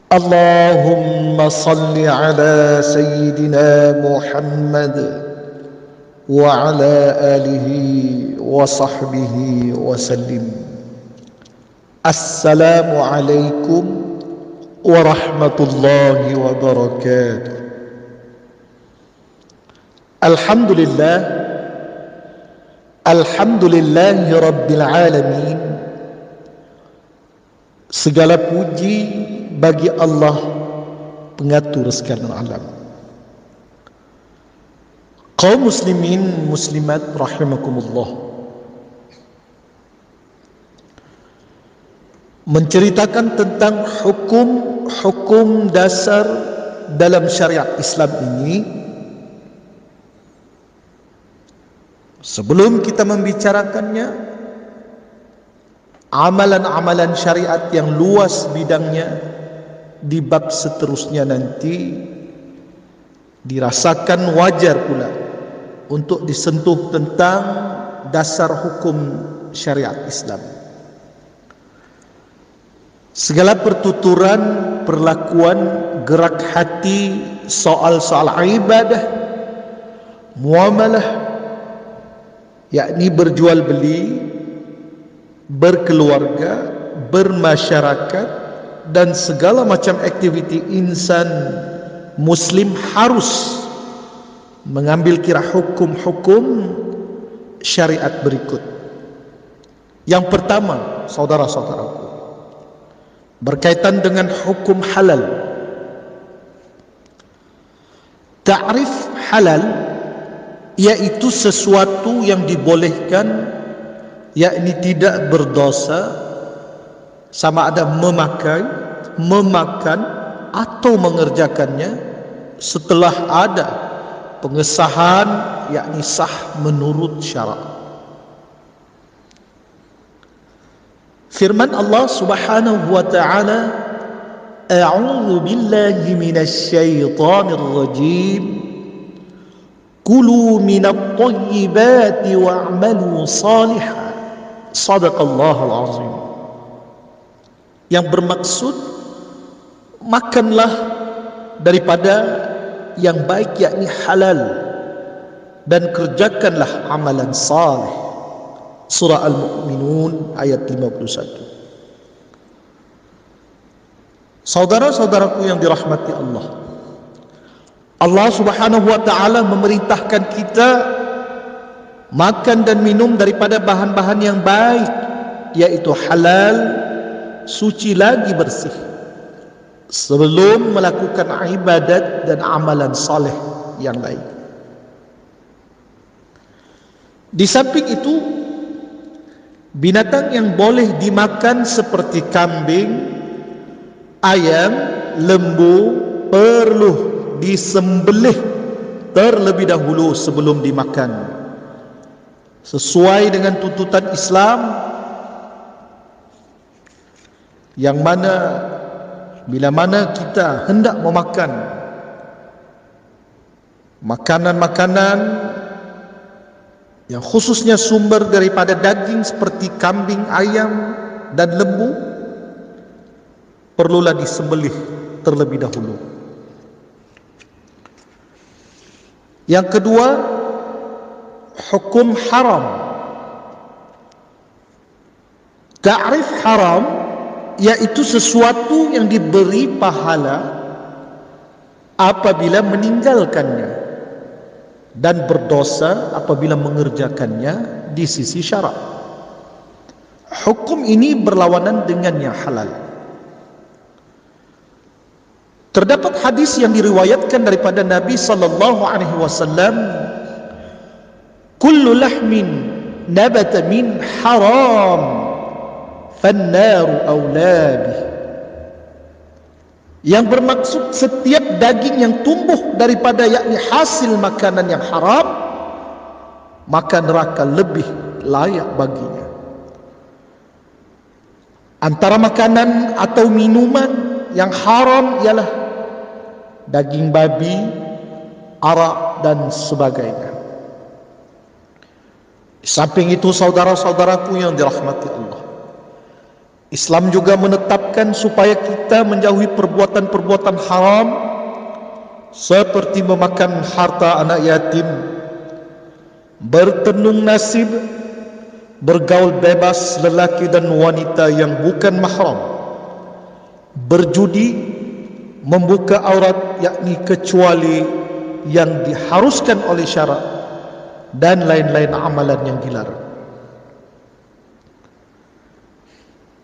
اللهم صل على سيدنا محمد وعلى آله وصحبه وسلم. السلام عليكم ورحمة الله وبركاته. الحمد لله Rabbil Alamin. Segala puji bagi Allah pengatur sekalian alam. Kaum muslimin muslimat rahimakumullah, menceritakan tentang hukum dasar dalam syariat Islam ini. Sebelum kita membicarakannya, amalan-amalan syariat yang luas bidangnya di bab seterusnya nanti dirasakan wajar pula untuk disentuh tentang dasar hukum syariat Islam. Segala pertuturan, perlakuan, gerak hati, soal-soal ibadah, muamalah, yakni berjual beli, berkeluarga, bermasyarakat, dan segala macam aktiviti insan muslim harus mengambil kira hukum-hukum syariat berikut. Yang pertama, saudara-saudaraku, berkaitan dengan hukum halal. Ta'rif halal yaitu sesuatu yang dibolehkan, yakni tidak berdosa, sama ada memakai, memakan atau mengerjakannya setelah ada pengesahan, yakni sah menurut syarak. Firman Allah Subhanahu wa taala, a'udzu billahi minasy syaithanir rajim, kulu minat thayyibati wa'malu shalihan. Shadaqallahul azim. Yang bermaksud, makanlah daripada yang baik, yakni halal, dan kerjakanlah amalan saleh. Surah Al-Mu'minun ayat 51. Saudara-saudaraku yang dirahmati Allah, Allah Subhanahu wa taala memerintahkan kita makan dan minum daripada bahan-bahan yang baik, yaitu halal, suci lagi bersih, sebelum melakukan ibadat dan amalan saleh yang lain. Di samping itu, binatang yang boleh dimakan seperti kambing, ayam, lembu perlu disembelih terlebih dahulu sebelum dimakan, sesuai dengan tuntutan Islam, yang mana bila mana kita hendak memakan makanan-makanan yang khususnya sumber daripada daging seperti kambing, ayam dan lembu, perlulah disembelih terlebih dahulu. Yang kedua, hukum haram. Ta'rif haram yaitu sesuatu yang diberi pahala apabila meninggalkannya dan berdosa apabila mengerjakannya di sisi syarak. Hukum ini berlawanan dengan yang halal. Terdapat hadis yang diriwayatkan daripada Nabi sallallahu alaihi wasallam, kullu lahmin nabata min haram fannaru awlabih. Yang bermaksud setiap daging yang tumbuh daripada, yakni hasil makanan yang haram, maka neraka lebih layak baginya. Antara makanan atau minuman yang haram ialah daging babi, arak dan sebagainya. Di samping itu, saudara-saudaraku yang dirahmati Allah, Islam juga menetapkan supaya kita menjauhi perbuatan-perbuatan haram seperti memakan harta anak yatim, bertenung nasib, bergaul bebas lelaki dan wanita yang bukan mahram, berjudi, membuka aurat yakni kecuali yang diharuskan oleh syarak, dan lain-lain amalan yang dilarang.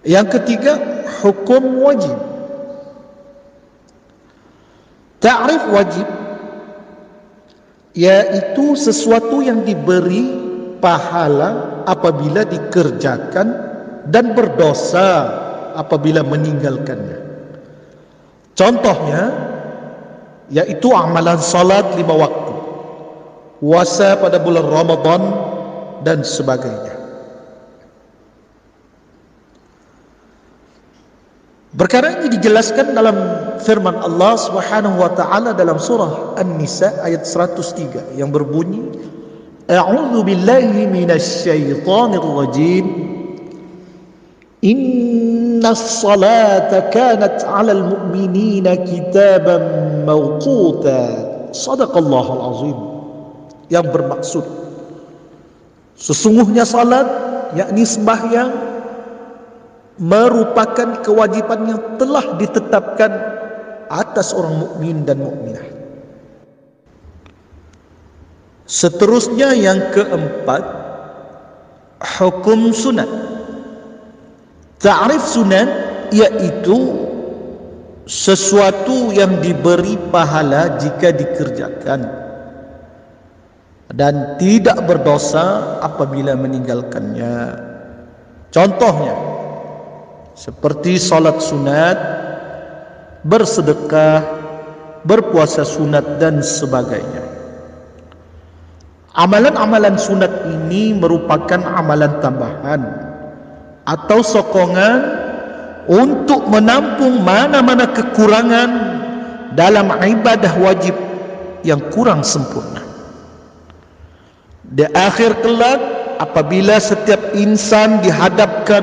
Yang ketiga, hukum wajib. Ta'rif wajib iaitu sesuatu yang diberi pahala apabila dikerjakan dan berdosa apabila meninggalkannya. Contohnya yaitu amalan salat 5 waktu, puasa pada bulan Ramadan dan sebagainya. Perkara ini dijelaskan dalam firman Allah Subhanahu wa taala dalam surah An-Nisa ayat 103 yang berbunyi, A'udzu billahi minasy syaithanir rajim. Innas salata kanat 'alal mu'minina kitaban mawquta. Shadaqallahul azim. Yang bermaksud sesungguhnya salat yakni sembahyang merupakan kewajiban yang telah ditetapkan atas orang mukmin dan mukminah. Seterusnya yang keempat, hukum sunat. Ta'rif sunat iaitu sesuatu yang diberi pahala jika dikerjakan dan tidak berdosa apabila meninggalkannya. Contohnya seperti salat sunat, bersedekah, berpuasa sunat dan sebagainya. Amalan-amalan sunat ini merupakan amalan tambahan atau sokongan untuk menampung mana-mana kekurangan dalam ibadah wajib yang kurang sempurna. Di akhir kelak apabila setiap insan dihadapkan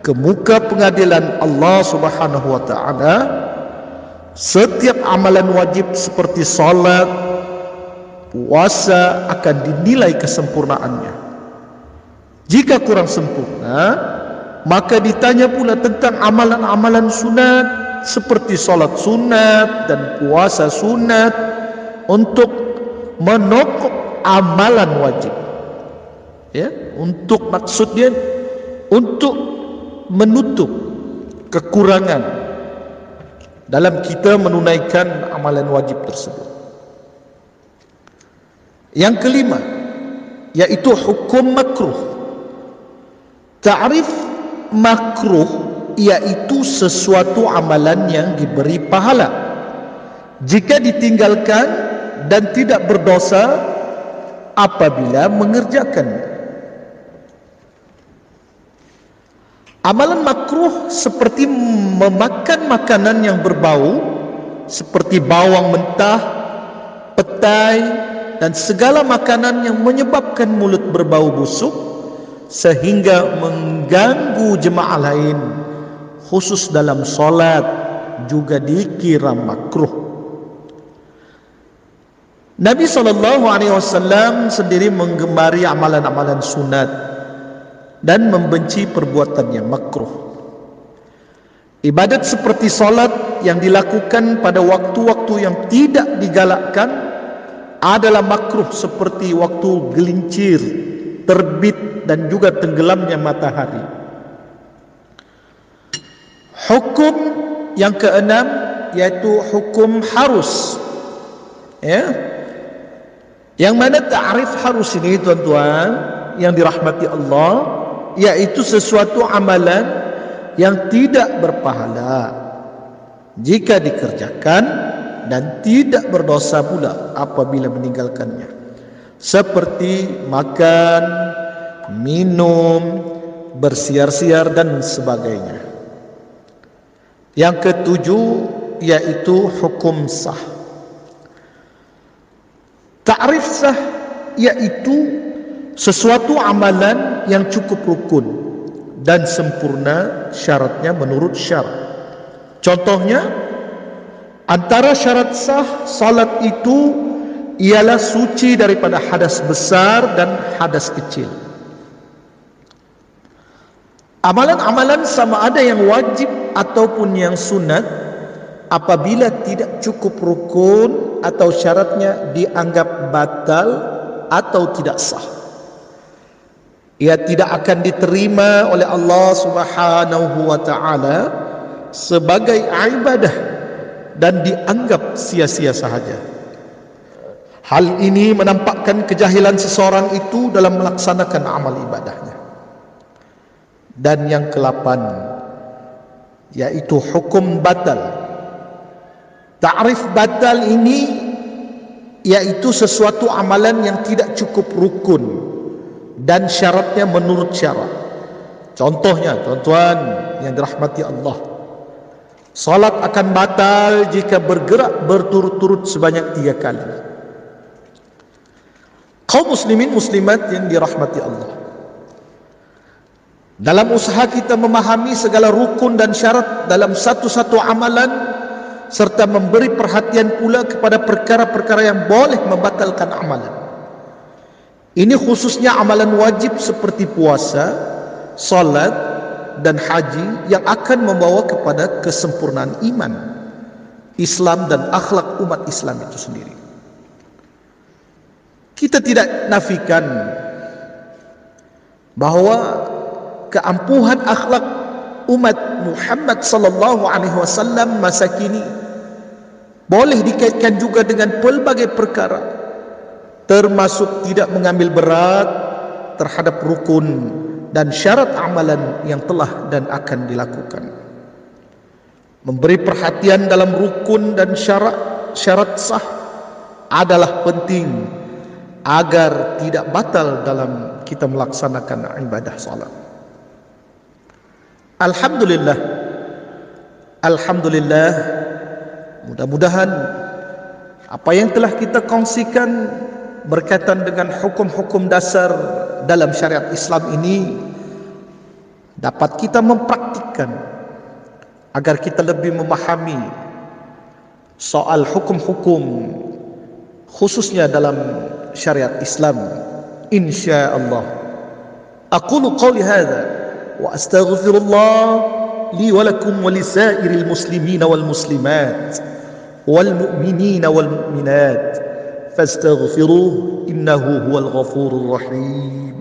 ke muka pengadilan Allah Subhanahu wa taala, setiap amalan wajib seperti salat, puasa akan dinilai kesempurnaannya. Jika kurang sempurna, maka ditanya pula tentang amalan-amalan sunat seperti salat sunat dan puasa sunat untuk menokok amalan wajib. Ya, untuk maksudnya untuk menutup kekurangan dalam kita menunaikan amalan wajib tersebut. Yang kelima yaitu hukum makruh. Ta'rif makruh iaitu sesuatu amalan yang diberi pahala jika ditinggalkan dan tidak berdosa apabila mengerjakannya. Amalan makruh seperti memakan makanan yang berbau seperti bawang mentah, petai dan segala makanan yang menyebabkan mulut berbau busuk sehingga mengganggu jemaah lain khusus dalam solat juga dikira makruh. Nabi SAW sendiri menggemari amalan-amalan sunat dan membenci perbuatan yang makruh. Ibadat seperti solat yang dilakukan pada waktu-waktu yang tidak digalakkan adalah makruh seperti waktu gelincir, terbit dan juga tenggelamnya matahari. Hukum yang keenam yaitu hukum harus. Ya. Yang mana ta'rif harus ini tuan-tuan yang dirahmati Allah, yaitu sesuatu amalan yang tidak berpahala jika dikerjakan dan tidak berdosa pula apabila meninggalkannya, seperti makan, minum, bersiar-siar dan sebagainya. Yang ketujuh yaitu hukum sah. Ta'rif sah yaitu sesuatu amalan yang cukup rukun dan sempurna syaratnya menurut syarat. Contohnya, antara syarat sah salat itu ialah suci daripada hadas besar dan hadas kecil. Amalan-amalan sama ada yang wajib ataupun yang sunat, apabila tidak cukup rukun atau syaratnya dianggap batal atau tidak sah, ia tidak akan diterima oleh Allah Subhanahu wa taala sebagai ibadah dan dianggap sia-sia sahaja. Hal ini menampakkan kejahilan seseorang itu dalam melaksanakan amal ibadahnya. Dan yang ke-8, yaitu hukum batal. Ta'rif batal ini yaitu sesuatu amalan yang tidak cukup rukun dan syaratnya menurut syarat. Contohnya, tuan-tuan yang dirahmati Allah, salat akan batal jika bergerak berturut-turut sebanyak 3 kali. Kaum muslimin muslimat yang dirahmati Allah, dalam usaha kita memahami segala rukun dan syarat dalam satu-satu amalan, serta memberi perhatian pula kepada perkara-perkara yang boleh membatalkan amalan. Ini khususnya amalan wajib seperti puasa, salat dan haji yang akan membawa kepada kesempurnaan iman, Islam dan akhlak umat Islam itu sendiri. Kita tidak nafikan bahawa keampuhan akhlak umat Muhammad sallallahu alaihi wasallam masa kini boleh dikaitkan juga dengan pelbagai perkara, termasuk tidak mengambil berat terhadap rukun dan syarat amalan yang telah dan akan dilakukan. Memberi perhatian dalam rukun dan syarat sah adalah penting agar tidak batal dalam kita melaksanakan ibadah salat. Alhamdulillah, Alhamdulillah, mudah-mudahan apa yang telah kita kongsikan berkaitan dengan hukum-hukum dasar dalam syariat Islam ini dapat kita mempraktikkan agar kita lebih memahami soal hukum-hukum khususnya dalam syariat Islam, insyaallah. Aqulu qawli hadza wa astaghfirullah li wa lakum wa lisairil muslimina wal muslimat wal mu'minina wal mu'minat fastaghfiruhu innahu huwal ghafurur rahim.